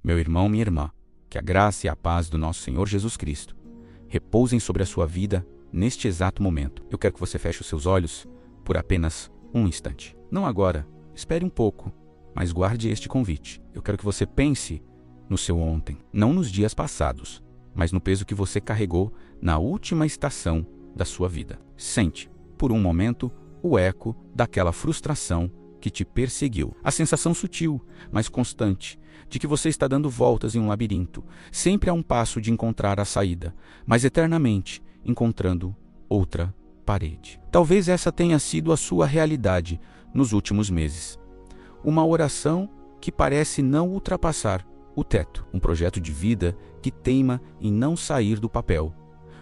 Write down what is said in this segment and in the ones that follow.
Meu irmão, minha irmã, que a graça e a paz do nosso Senhor Jesus Cristo repousem sobre a sua vida neste exato momento. Eu quero que você feche os seus olhos por apenas um instante. Não agora, espere um pouco, mas guarde este convite. Eu quero que você pense no seu ontem, não nos dias passados, mas no peso que você carregou na última estação da sua vida. Sente, por um momento, o eco daquela frustração que te perseguiu. A sensação sutil, mas constante, de que você está dando voltas em um labirinto, sempre a um passo de encontrar a saída, mas eternamente encontrando outra parede. Talvez essa tenha sido a sua realidade nos últimos meses. Uma oração que parece não ultrapassar o teto. Um projeto de vida que teima em não sair do papel.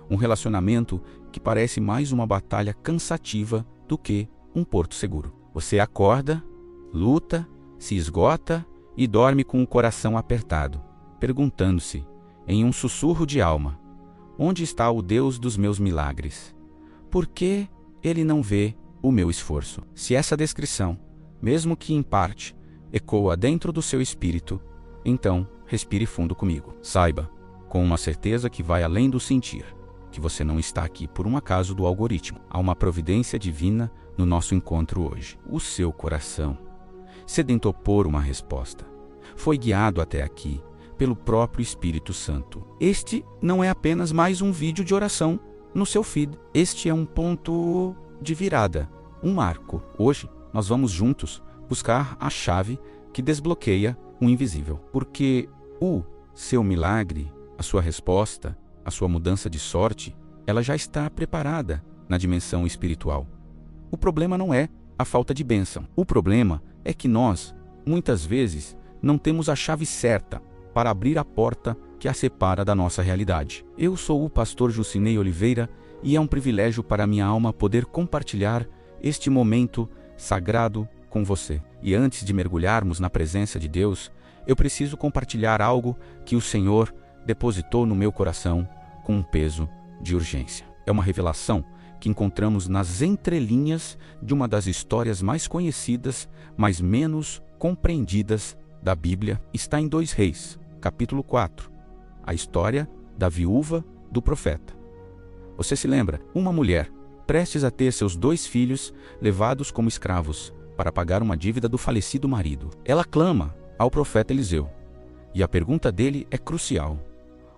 Um relacionamento que parece mais uma batalha cansativa do que um porto seguro. Você acorda, luta, se esgota e dorme com o coração apertado, perguntando-se, em um sussurro de alma, onde está o Deus dos meus milagres? Por que ele não vê o meu esforço? Se essa descrição, mesmo que em parte, ecoa dentro do seu espírito, então respire fundo comigo. Saiba, com uma certeza que vai além do sentir, que você não está aqui por um acaso do algoritmo. Há uma providência divina no nosso encontro hoje. O seu coração sedentou por uma resposta. Foi guiado até aqui pelo próprio Espírito Santo. Este não é apenas mais um vídeo de oração no seu feed. Este é um ponto de virada, um marco. Hoje nós vamos juntos buscar a chave que desbloqueia o invisível. Porque o seu milagre, a sua resposta, a sua mudança de sorte, ela já está preparada na dimensão espiritual. O problema não é a falta de bênção. O problema é que nós, muitas vezes, não temos a chave certa para abrir a porta que a separa da nossa realidade. Eu sou o pastor Jucinei Oliveira e é um privilégio para minha alma poder compartilhar este momento sagrado com você. E antes de mergulharmos na presença de Deus, eu preciso compartilhar algo que o Senhor depositou no meu coração com um peso de urgência. É uma revelação que encontramos nas entrelinhas de uma das histórias mais conhecidas, mas menos compreendidas da Bíblia. Está em 2 Reis, capítulo 4, a história da viúva do profeta. Você se lembra? Uma mulher, prestes a ter seus 2 filhos levados como escravos para pagar uma dívida do falecido marido. Ela clama ao profeta Eliseu, e a pergunta dele é crucial.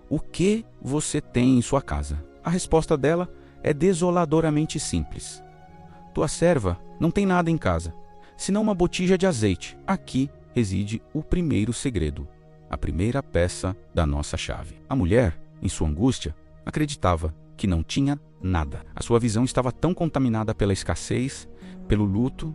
O que você tem em sua casa? A resposta dela é desoladoramente simples. Tua serva não tem nada em casa, senão uma botija de azeite. Aqui reside o primeiro segredo, a primeira peça da nossa chave. A mulher, em sua angústia, acreditava que não tinha nada. A sua visão estava tão contaminada pela escassez, pelo luto,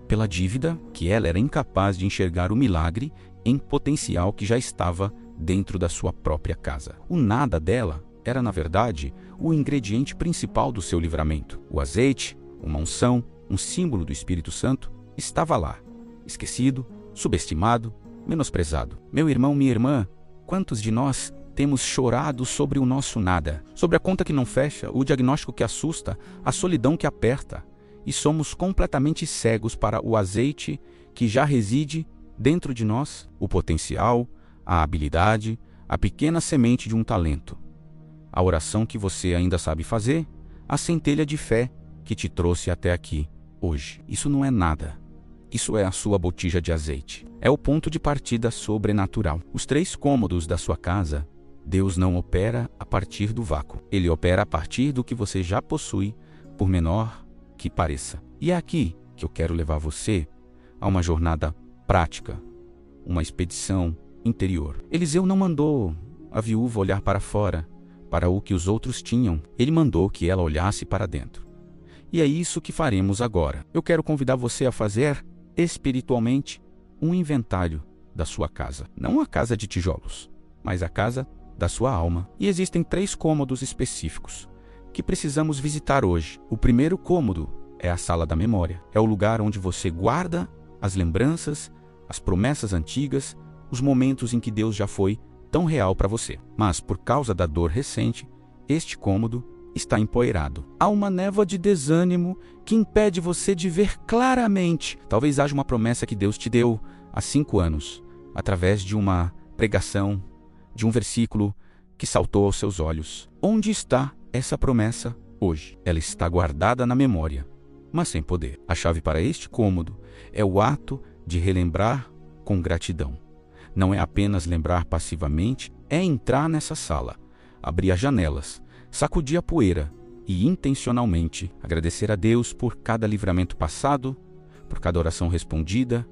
pela dívida, que ela era incapaz de enxergar o milagre em potencial que já estava dentro da sua própria casa. O nada dela era, na verdade, o ingrediente principal do seu livramento. O azeite, uma unção, um símbolo do Espírito Santo, estava lá, esquecido, subestimado, menosprezado. Meu irmão, minha irmã, quantos de nós temos chorado sobre o nosso nada, sobre a conta que não fecha, o diagnóstico que assusta, a solidão que aperta, e somos completamente cegos para o azeite que já reside dentro de nós, o potencial, a habilidade, a pequena semente de um talento, a oração que você ainda sabe fazer, a centelha de fé que te trouxe até aqui hoje. Isso não é nada. Isso é a sua botija de azeite. É o ponto de partida sobrenatural. Os 3 cômodos da sua casa, Deus não opera a partir do vácuo. Ele opera a partir do que você já possui, por menor que pareça. E é aqui que eu quero levar você a uma jornada prática, uma expedição interior. Eliseu não mandou a viúva olhar para fora, para o que os outros tinham. Ele mandou que ela olhasse para dentro. E é isso que faremos agora. Eu quero convidar você a fazer, espiritualmente, um inventário da sua casa. Não a casa de tijolos, mas a casa da sua alma. E existem 3 cômodos específicos que precisamos visitar hoje. O primeiro cômodo é a sala da memória. É o lugar onde você guarda as lembranças, as promessas antigas, os momentos em que Deus já foi tão real para você. Mas, por causa da dor recente, este cômodo está empoeirado. Há uma névoa de desânimo que impede você de ver claramente. Talvez haja uma promessa que Deus te deu há 5 anos, através de uma pregação, de um versículo que saltou aos seus olhos. Onde está essa promessa hoje? Ela está guardada na memória, mas sem poder. A chave para este cômodo é o ato de relembrar com gratidão. Não é apenas lembrar passivamente, é entrar nessa sala, abrir as janelas, sacudir a poeira e intencionalmente agradecer a Deus por cada livramento passado, por cada oração respondida,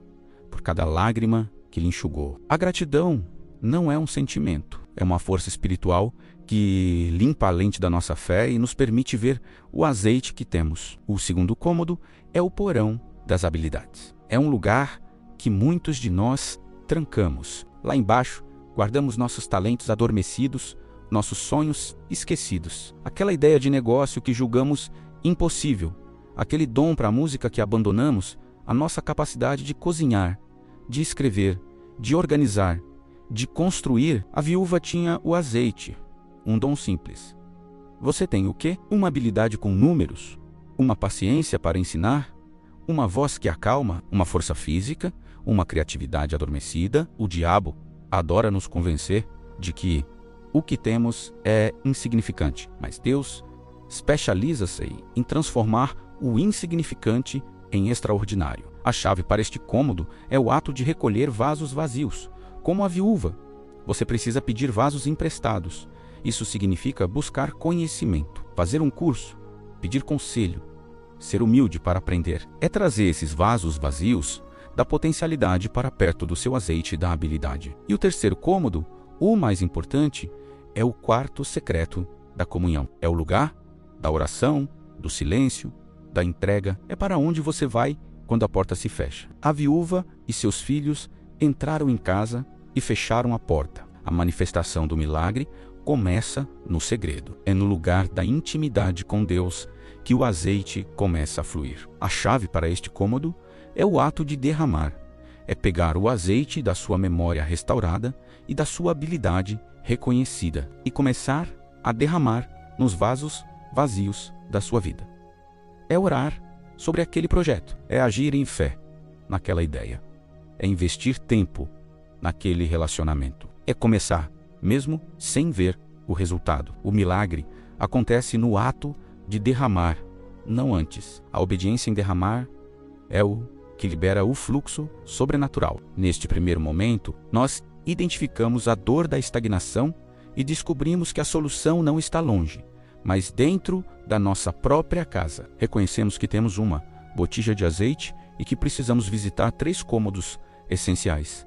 por cada lágrima que lhe enxugou. A gratidão não é um sentimento, é uma força espiritual que limpa a lente da nossa fé e nos permite ver o azeite que temos. O segundo cômodo é o porão das habilidades. É um lugar que muitos de nós trancamos. Lá embaixo, guardamos nossos talentos adormecidos, nossos sonhos esquecidos. Aquela ideia de negócio que julgamos impossível, aquele dom para a música que abandonamos, a nossa capacidade de cozinhar, de escrever, de organizar, de construir. A viúva tinha o azeite, um dom simples. Você tem o quê? Uma habilidade com números, uma paciência para ensinar, uma voz que acalma, uma força física, uma criatividade adormecida. O diabo adora nos convencer de que o que temos é insignificante, mas Deus especializa-se em transformar o insignificante em extraordinário. A chave para este cômodo é o ato de recolher vasos vazios. Como a viúva, você precisa pedir vasos emprestados. Isso significa buscar conhecimento, fazer um curso, pedir conselho, ser humilde para aprender. É trazer esses vasos vazios da potencialidade para perto do seu azeite da habilidade. E o terceiro cômodo, o mais importante, é o quarto secreto da comunhão. É o lugar da oração, do silêncio, da entrega. É para onde você vai quando a porta se fecha. A viúva e seus filhos entraram em casa e fecharam a porta. A manifestação do milagre começa no segredo. É no lugar da intimidade com Deus que o azeite começa a fluir. A chave para este cômodo é o ato de derramar. É pegar o azeite da sua memória restaurada e da sua habilidade reconhecida e começar a derramar nos vasos vazios da sua vida. É orar sobre aquele projeto, é agir em fé naquela ideia, é investir tempo naquele relacionamento, é começar mesmo sem ver o resultado. O milagre acontece no ato de derramar, não antes. A obediência em derramar é o que libera o fluxo sobrenatural. Neste primeiro momento, nós identificamos a dor da estagnação e descobrimos que a solução não está longe, mas dentro da nossa própria casa. Reconhecemos que temos uma botija de azeite e que precisamos visitar 3 cômodos essenciais: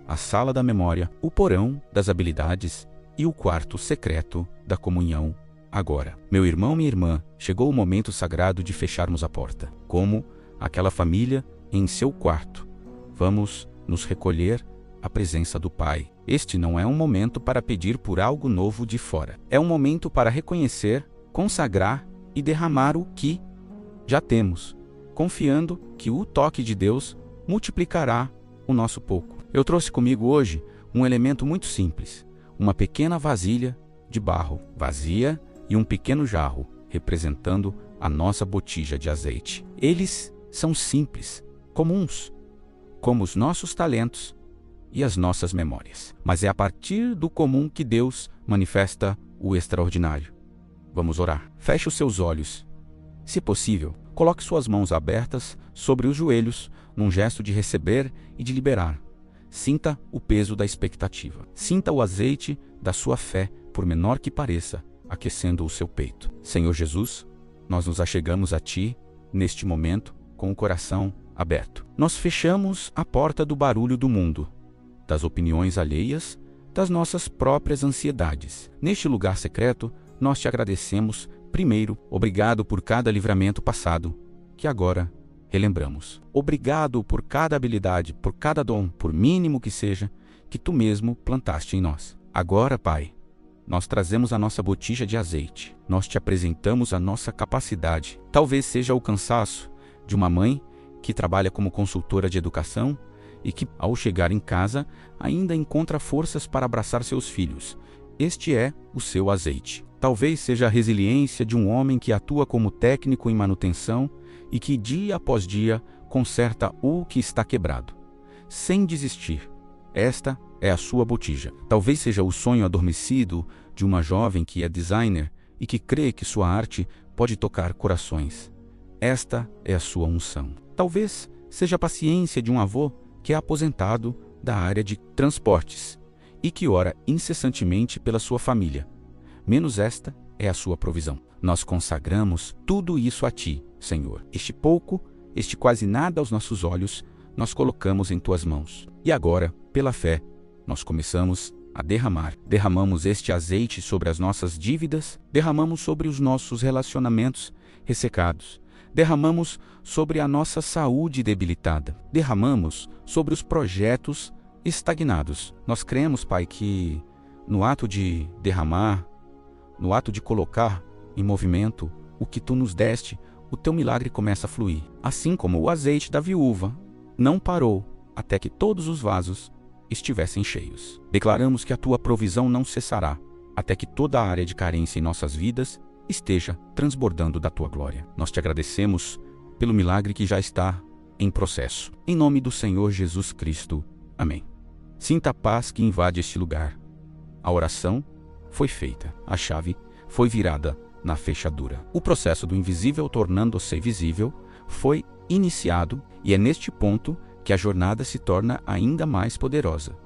a sala da memória, o porão das habilidades e o quarto secreto da comunhão. Agora, meu irmão, minha irmã, chegou o momento sagrado de fecharmos a porta. Como aquela família em seu quarto, vamos nos recolher à presença do Pai. Este não é um momento para pedir por algo novo de fora. É um momento para reconhecer, consagrar e derramar o que já temos, confiando que o toque de Deus multiplicará o nosso pouco. Eu trouxe comigo hoje um elemento muito simples, uma pequena vasilha de barro vazia e um pequeno jarro, representando a nossa botija de azeite. Eles são simples, comuns, como os nossos talentos e as nossas memórias. Mas é a partir do comum que Deus manifesta o extraordinário. Vamos orar. Feche os seus olhos. Se possível, coloque suas mãos abertas sobre os joelhos, num gesto de receber e de liberar. Sinta o peso da expectativa. Sinta o azeite da sua fé, por menor que pareça, aquecendo o seu peito. Senhor Jesus, nós nos achegamos a Ti neste momento com o coração aberto. Nós fechamos a porta do barulho do mundo, das opiniões alheias, das nossas próprias ansiedades. Neste lugar secreto, nós Te agradecemos. Primeiro, obrigado por cada livramento passado, que agora relembramos. Obrigado por cada habilidade, por cada dom, por mínimo que seja, que Tu mesmo plantaste em nós. Agora, Pai, nós trazemos a nossa botija de azeite. Nós Te apresentamos a nossa capacidade. Talvez seja o cansaço de uma mãe que trabalha como consultora de educação e que, ao chegar em casa, ainda encontra forças para abraçar seus filhos. Este é o seu azeite. Talvez seja a resiliência de um homem que atua como técnico em manutenção e que, dia após dia, conserta o que está quebrado, sem desistir, Esta é a sua botija. Talvez seja o sonho adormecido de uma jovem que é designer e que crê que sua arte pode tocar corações. Esta é a sua unção. Talvez seja a paciência de um avô que é aposentado da área de transportes e que ora incessantemente pela sua família. Menos esta é a sua provisão. Nós consagramos tudo isso a Ti, Senhor. Este pouco, este quase nada aos nossos olhos, nós colocamos em Tuas mãos. E agora, pela fé, nós começamos a derramar. Derramamos este azeite sobre as nossas dívidas, derramamos sobre os nossos relacionamentos ressecados, derramamos sobre a nossa saúde debilitada, derramamos sobre os projetos estagnados. Nós cremos, Pai, que no ato de derramar, no ato de colocar em movimento o que Tu nos deste, o Teu milagre começa a fluir. Assim como o azeite da viúva não parou até que todos os vasos estivessem cheios. Declaramos que a Tua provisão não cessará até que toda a área de carência em nossas vidas esteja transbordando da Tua glória. Nós Te agradecemos pelo milagre que já está em processo. Em nome do Senhor Jesus Cristo. Amém. Sinta a paz que invade este lugar. A oração foi feita. A chave foi virada na fechadura. O processo do invisível tornando-se visível foi iniciado e é neste ponto que a jornada se torna ainda mais poderosa.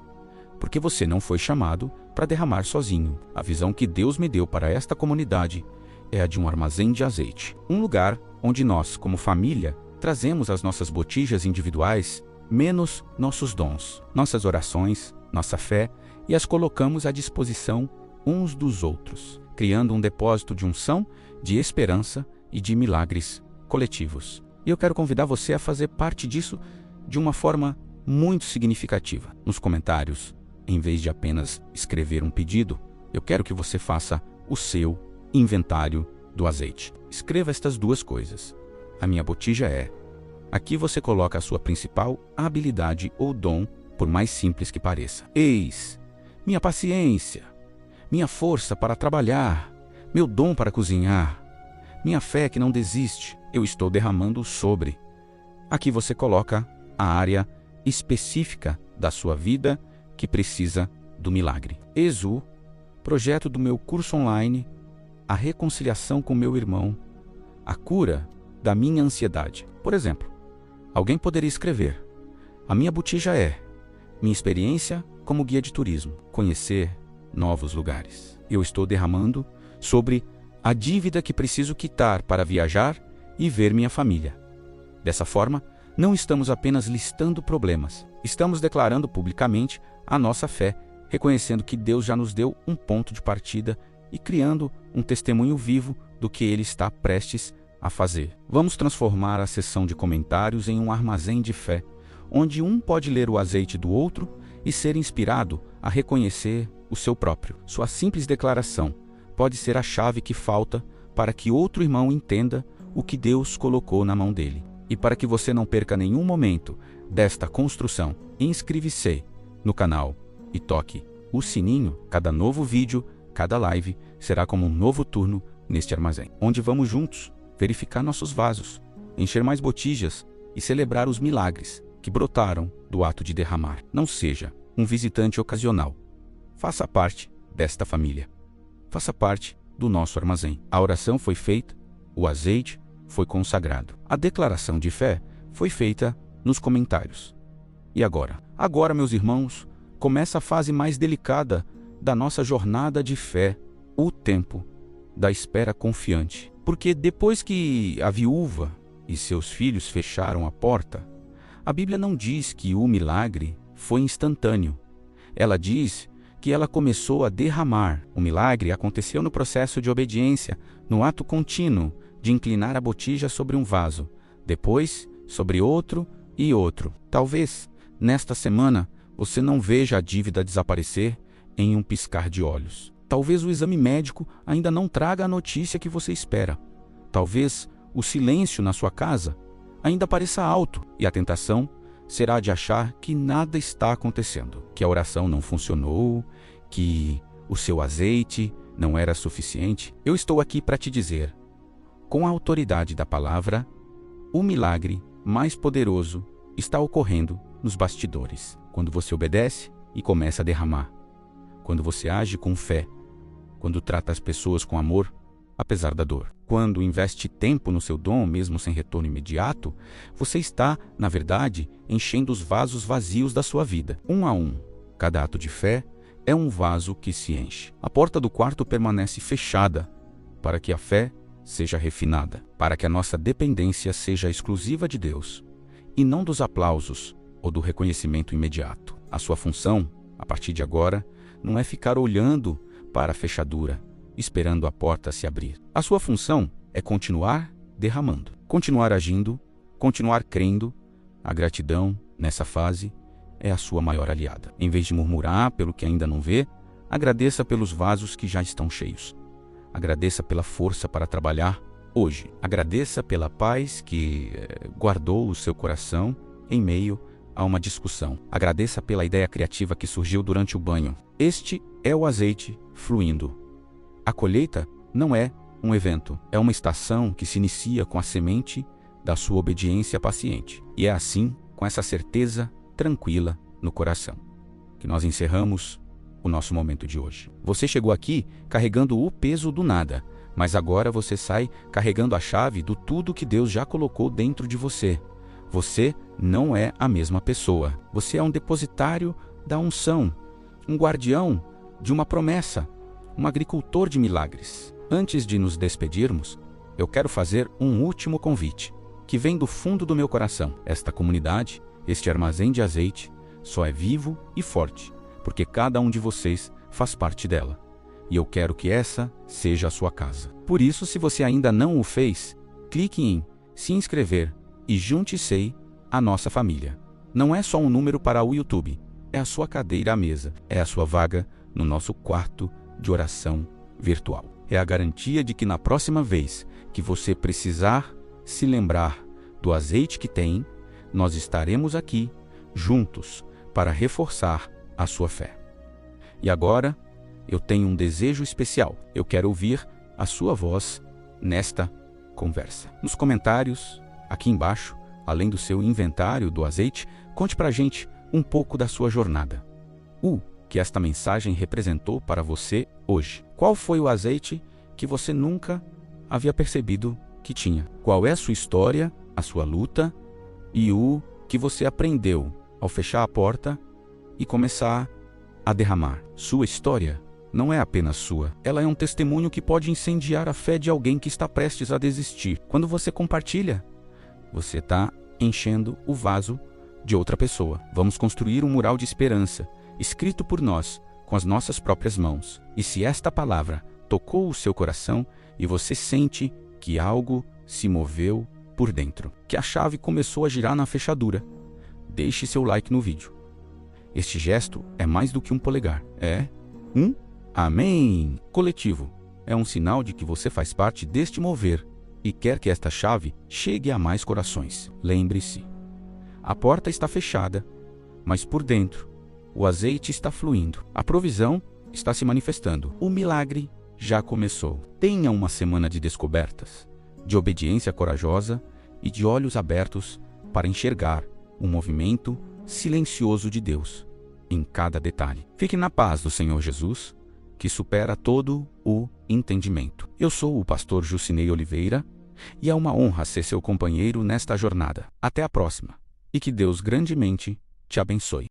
Porque você não foi chamado para derramar sozinho. A visão que Deus me deu para esta comunidade é a de um armazém de azeite. Um lugar onde nós, como família, trazemos as nossas botijas individuais, menos nossos dons, nossas orações, nossa fé, e as colocamos à disposição uns dos outros, criando um depósito de unção, de esperança e de milagres coletivos. E eu quero convidar você a fazer parte disso de uma forma muito significativa. Nos comentários, em vez de apenas escrever um pedido, eu quero que você faça o seu inventário do azeite. Escreva estas duas coisas. A minha botija é... Aqui você coloca a sua principal habilidade ou dom, por mais simples que pareça. Eis, minha paciência, minha força para trabalhar, meu dom para cozinhar, minha fé que não desiste, eu estou derramando sobre. Aqui você coloca a área específica da sua vida que precisa do milagre. Exu, projeto do meu curso online, a reconciliação com meu irmão, a cura da minha ansiedade. Por exemplo, alguém poderia escrever: a minha botija é minha experiência como guia de turismo, conhecer novos lugares. Eu estou derramando sobre a dívida que preciso quitar para viajar e ver minha família. Dessa forma, não estamos apenas listando problemas, estamos declarando publicamente a nossa fé, reconhecendo que Deus já nos deu um ponto de partida e criando um testemunho vivo do que Ele está prestes a fazer. Vamos transformar a sessão de comentários em um armazém de fé, onde um pode ler o azeite do outro e ser inspirado a reconhecer o seu próprio. Sua simples declaração pode ser a chave que falta para que outro irmão entenda o que Deus colocou na mão dele. E para que você não perca nenhum momento desta construção, inscreva-se no canal e toque o sininho. Cada novo vídeo, cada live será como um novo turno neste armazém, onde vamos juntos verificar nossos vasos, encher mais botijas e celebrar os milagres que brotaram do ato de derramar. Não seja um visitante ocasional. Faça parte desta família. Faça parte do nosso armazém. A oração foi feita, o azeite foi consagrado. A declaração de fé foi feita nos comentários. E agora? Agora, meus irmãos, começa a fase mais delicada da nossa jornada de fé, o tempo da espera confiante. Porque depois que a viúva e seus filhos fecharam a porta, a Bíblia não diz que o milagre foi instantâneo. Ela diz que ela começou a derramar. O milagre aconteceu no processo de obediência, no ato contínuo de inclinar a botija sobre um vaso, depois sobre outro e outro. Talvez, nesta semana, você não veja a dívida desaparecer em um piscar de olhos. Talvez o exame médico ainda não traga a notícia que você espera. Talvez o silêncio na sua casa ainda pareça alto e a tentação será de achar que nada está acontecendo, que a oração não funcionou, que o seu azeite não era suficiente. Eu estou aqui para te dizer, com a autoridade da palavra, o milagre mais poderoso está ocorrendo nos bastidores. Quando você obedece, e começa a derramar. Quando você age com fé, quando trata as pessoas com amor, apesar da dor. Quando investe tempo no seu dom, mesmo sem retorno imediato, você está, na verdade, enchendo os vasos vazios da sua vida. Um a um, cada ato de fé é um vaso que se enche. A porta do quarto permanece fechada para que a fé seja refinada, para que a nossa dependência seja exclusiva de Deus e não dos aplausos ou do reconhecimento imediato. A sua função, a partir de agora, não é ficar olhando para a fechadura, esperando a porta se abrir. A sua função é continuar derramando, continuar agindo, continuar crendo. A gratidão, nessa fase, é a sua maior aliada. Em vez de murmurar pelo que ainda não vê, agradeça pelos vasos que já estão cheios. Agradeça pela força para trabalhar hoje. Agradeça pela paz que guardou o seu coração em meio a uma discussão. Agradeça pela ideia criativa que surgiu durante o banho. Este é o azeite fluindo. A colheita não é um evento, é uma estação que se inicia com a semente da sua obediência paciente. E é assim, com essa certeza tranquila no coração, que nós encerramos o nosso momento de hoje. Você chegou aqui carregando o peso do nada, mas agora você sai carregando a chave do tudo que Deus já colocou dentro de você. Você não é a mesma pessoa. Você é um depositário da unção, um guardião de uma promessa, um agricultor de milagres. Antes de nos despedirmos, eu quero fazer um último convite, que vem do fundo do meu coração. Esta comunidade, este armazém de azeite, só é vivo e forte, porque cada um de vocês faz parte dela. E eu quero que essa seja a sua casa. Por isso, se você ainda não o fez, clique em se inscrever e junte-se à nossa família. Não é só um número para o YouTube, é a sua cadeira à mesa, é a sua vaga no nosso quarto de oração virtual. É a garantia de que na próxima vez que você precisar se lembrar do azeite que tem, nós estaremos aqui juntos para reforçar a sua fé. E agora, eu tenho um desejo especial. Eu quero ouvir a sua voz nesta conversa. Nos comentários, aqui embaixo, além do seu inventário do azeite, conte pra gente um pouco da sua jornada. O que esta mensagem representou para você hoje. Qual foi o azeite que você nunca havia percebido que tinha? Qual é a sua história, a sua luta e o que você aprendeu ao fechar a porta e começar a derramar? Sua história não é apenas sua. Ela é um testemunho que pode incendiar a fé de alguém que está prestes a desistir. Quando você compartilha, você está enchendo o vaso de outra pessoa. Vamos construir um mural de esperança, escrito por nós, com as nossas próprias mãos. E se esta palavra tocou o seu coração e você sente que algo se moveu por dentro, que a chave começou a girar na fechadura, deixe seu like no vídeo. Este gesto é mais do que um polegar, é um amém coletivo. É um sinal de que você faz parte deste mover e quer que esta chave chegue a mais corações. Lembre-se, a porta está fechada, mas por dentro o azeite está fluindo. A provisão está se manifestando. O milagre já começou. Tenha uma semana de descobertas, de obediência corajosa e de olhos abertos para enxergar o movimento silencioso de Deus em cada detalhe. Fique na paz do Senhor Jesus, que supera todo o entendimento. Eu sou o pastor Jucinei Oliveira e é uma honra ser seu companheiro nesta jornada. Até a próxima e que Deus grandemente te abençoe.